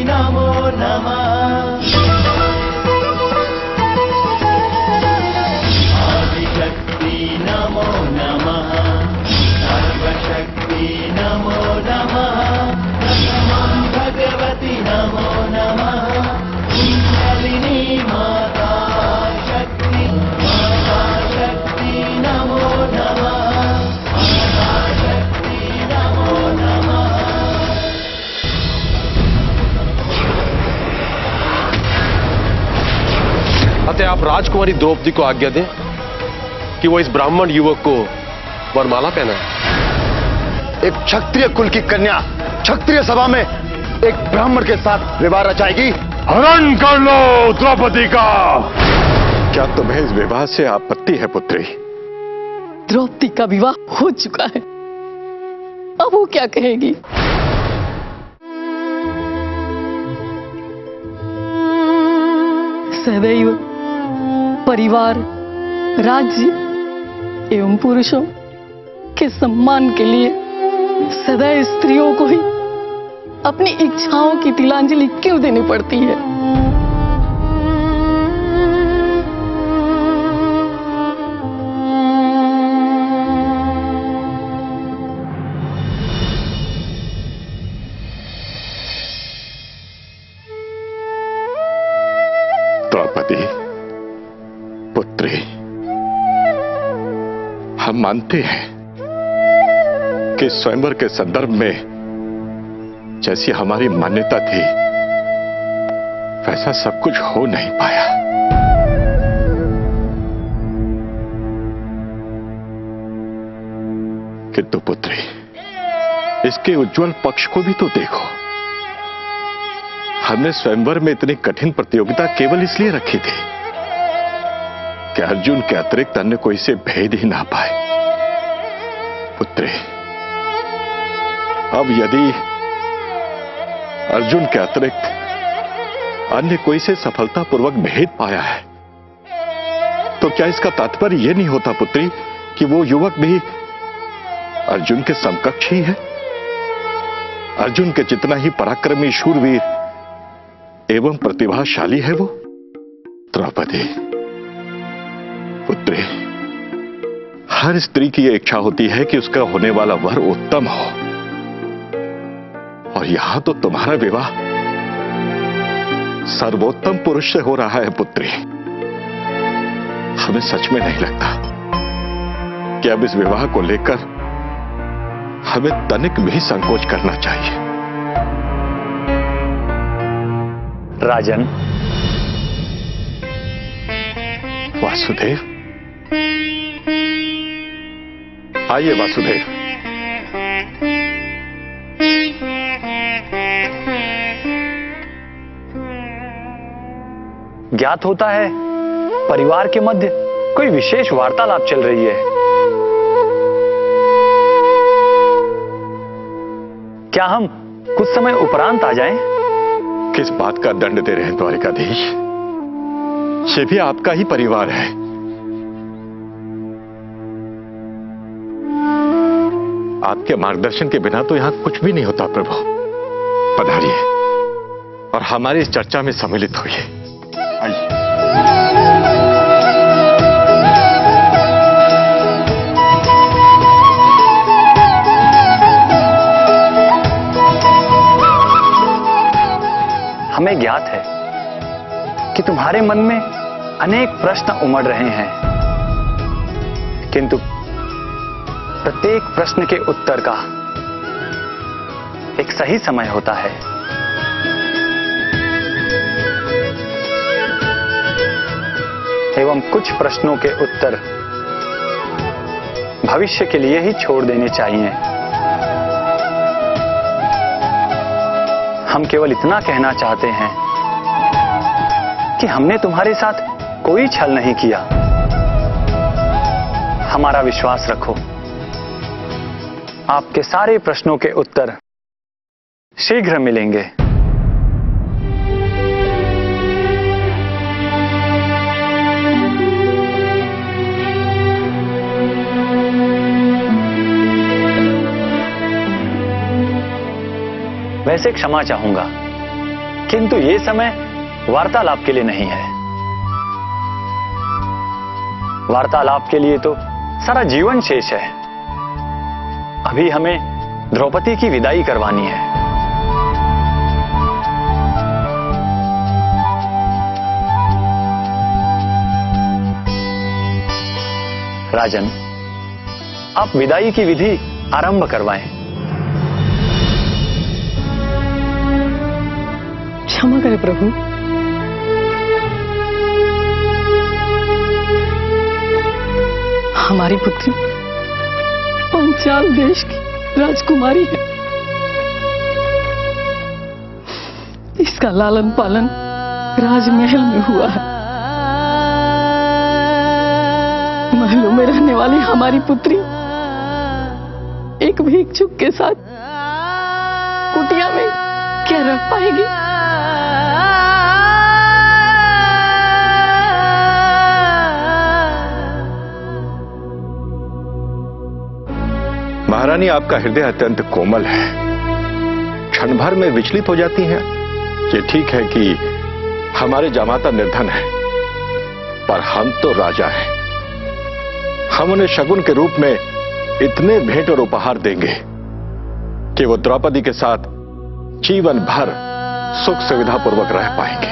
नमो नमः। आदिशक्ति नमो नमः। सर्वशक्ति नमो नमः। प्रथमं भगवती नमो नमः। कुंडलिनी माता शक्ति नमो नमः। माता शक्ति नमो नमः। अतः आप राजकुमारी द्रौपदी को आज्ञा दें कि वो इस ब्राह्मण युवक को वरमाला पहनाए। एक क्षत्रिय कुल की कन्या क्षत्रिय सभा में एक ब्राह्मण के साथ विवाह रचाएगी? हरण कर लो द्रौपदी का। क्या तुम्हें इस विवाह से आपत्ति है पुत्री? द्रौपदी का विवाह हो चुका है, अब वो क्या कहेगी? सदैव परिवार, राज्य एवं पुरुषों के सम्मान के लिए सदैव स्त्रियों को ही अपनी इच्छाओं की तिलांजलि क्यों देनी पड़ती है? द्रौपदी पुत्री, हम मानते हैं कि स्वयंवर के संदर्भ में जैसी हमारी मान्यता थी वैसा सब कुछ हो नहीं पाया। किंतु पुत्री, इसके उज्जवल पक्ष को भी तो देखो। हमने स्वयंवर में इतनी कठिन प्रतियोगिता केवल इसलिए रखी थी कि अर्जुन के अतिरिक्त अन्य कोई से भेद ही ना पाए। पुत्री, अब यदि अर्जुन के अतिरिक्त अन्य कोई से सफलतापूर्वक भेद पाया है तो क्या इसका तात्पर्य यह नहीं होता पुत्री कि वो युवक भी अर्जुन के समकक्ष ही है? अर्जुन के जितना ही पराक्रमी, शूरवीर एवं प्रतिभाशाली है वो। द्रौपदी पुत्री, हर स्त्री की यह इच्छा होती है कि उसका होने वाला वर उत्तम हो, और यहां तो तुम्हारा विवाह सर्वोत्तम पुरुष से हो रहा है पुत्री। हमें सच में नहीं लगता कि अब इस विवाह को लेकर हमें तनिक भी संकोच करना चाहिए। राजन। वासुदेव, आइए वासुदेव। ज्ञात होता है परिवार के मध्य कोई विशेष वार्तालाप चल रही है। क्या हम कुछ समय उपरांत आ जाएं? किस बात का दंड दे रहे हैं द्वारिकाधीश? ये भी आपका ही परिवार है। आपके मार्गदर्शन के बिना तो यहां कुछ भी नहीं होता प्रभु। पधारिए और हमारी इस चर्चा में सम्मिलित होइए। आइए। हमें ज्ञात है कि तुम्हारे मन में अनेक प्रश्न उमड़ रहे हैं, किंतु प्रत्येक प्रश्न के उत्तर का एक सही समय होता है। एवं कुछ प्रश्नों के उत्तर भविष्य के लिए ही छोड़ देने चाहिए। हम केवल इतना कहना चाहते हैं कि हमने तुम्हारे साथ कोई छल नहीं किया। हमारा विश्वास रखो, आपके सारे प्रश्नों के उत्तर शीघ्र मिलेंगे। वैसे क्षमा चाहूंगा किंतु ये समय वार्तालाप के लिए नहीं है। वार्तालाप के लिए तो सारा जीवन शेष है। अभी हमें द्रौपदी की विदाई करवानी है। राजन, आप विदाई की विधि आरंभ करवाएं। क्षमा करें प्रभु। हमारी पुत्री पंचाल देश की राजकुमारी है। इसका लालन पालन राजमहल में हुआ है। महलों में रहने वाली हमारी पुत्री एक भिक्षुक के साथ कुटिया में क्या रह पाएगी? महारानी, आपका हृदय अत्यंत कोमल है, क्षण भर में विचलित हो जाती हैं। ये ठीक है कि हमारे जामाता निर्धन है, पर हम तो राजा हैं। हम उन्हें शगुन के रूप में इतने भेंट और उपहार देंगे कि वो द्रौपदी के साथ जीवन भर सुख सुविधा पूर्वक रह पाएंगे।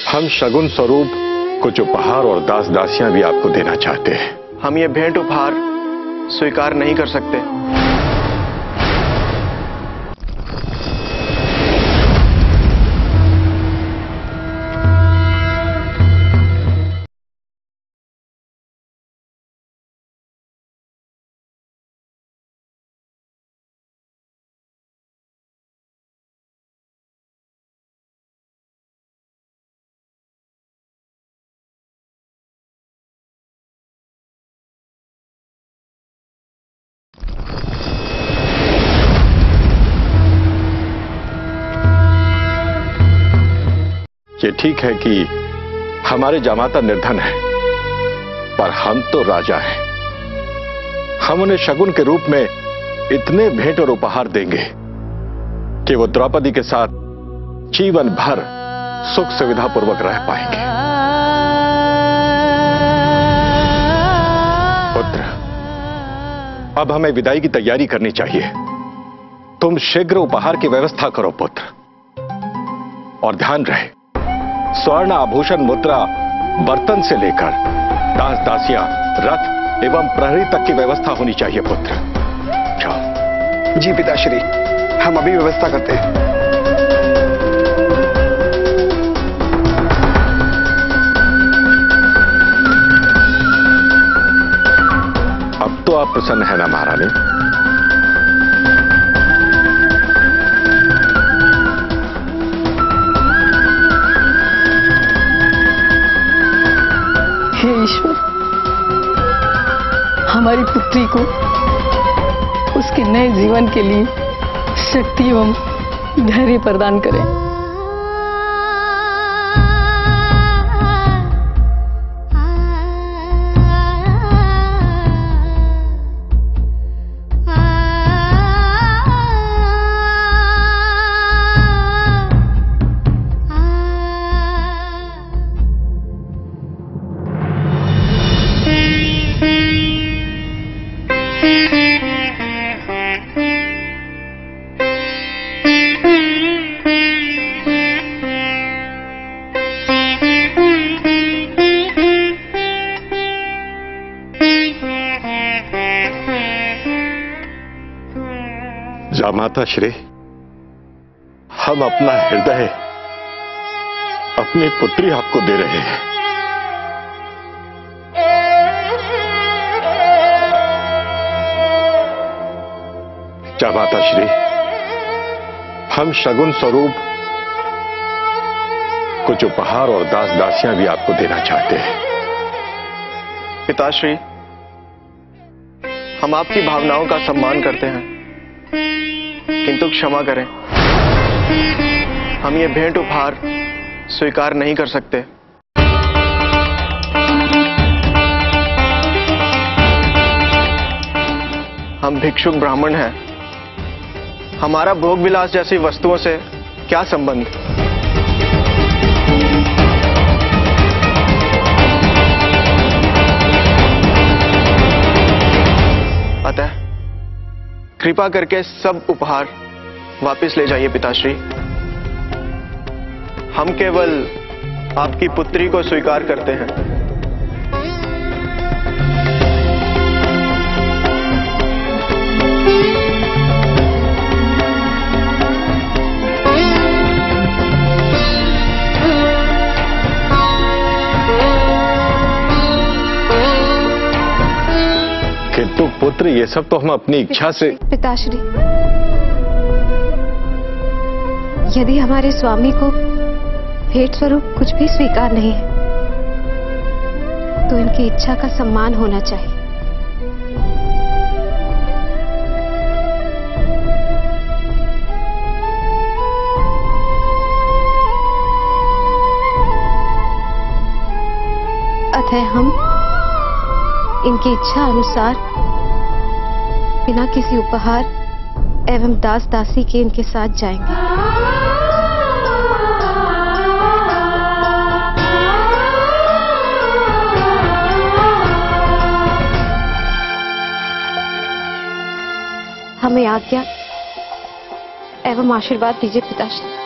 हम शगुन स्वरूप कुछ उपहार और दास दासियां भी आपको देना चाहते हैं। हम ये भेंट उपहार स्वीकार नहीं कर सकते। ये ठीक है कि हमारे जामाता निर्धन है, पर हम तो राजा हैं। हम उन्हें शगुन के रूप में इतने भेंट और उपहार देंगे कि वो द्रौपदी के साथ जीवन भर सुख सुविधा पूर्वक रह पाएंगे। पुत्र, अब हमें विदाई की तैयारी करनी चाहिए। तुम शीघ्र उपहार की व्यवस्था करो पुत्र, और ध्यान रहे स्वर्ण आभूषण मुद्रा बर्तन से लेकर दास दासियां रथ एवं प्रहरी तक की व्यवस्था होनी चाहिए पुत्र। जाओ। जी पिताश्री, हम अभी व्यवस्था करते हैं। अब तो आप प्रसन्न है ना महारानी? हे ईश्वर, हमारी पुत्री को उसके नए जीवन के लिए शक्ति एवं धैर्य प्रदान करें। जामाता श्री, हम अपना हृदय अपनी पुत्री आपको दे रहे हैं। जामाता श्री, हम शगुन स्वरूप कुछ उपहार और दास दासियां भी आपको देना चाहते हैं। पिताश्री, हम आपकी भावनाओं का सम्मान करते हैं, किंतु क्षमा करें, हम ये भेंट उपहार स्वीकार नहीं कर सकते। हम भिक्षुक ब्राह्मण हैं, हमारा भोग विलास जैसी वस्तुओं से क्या संबंध? अतः कृपा करके सब उपहार वापस ले जाइए पिताश्री। हम केवल आपकी पुत्री को स्वीकार करते हैं। किंतु पुत्र, ये सब तो हम अपनी इच्छा से। पिताश्री, यदि हमारे स्वामी को भेंट स्वरूप कुछ भी स्वीकार नहीं है तो इनकी इच्छा का सम्मान होना चाहिए। अतः हम इनकी इच्छा अनुसार बिना किसी उपहार एवं दास दासी के इनके साथ जाएंगे। हमें आज्ञा एवं आशीर्वाद दीजिए पिताश्री।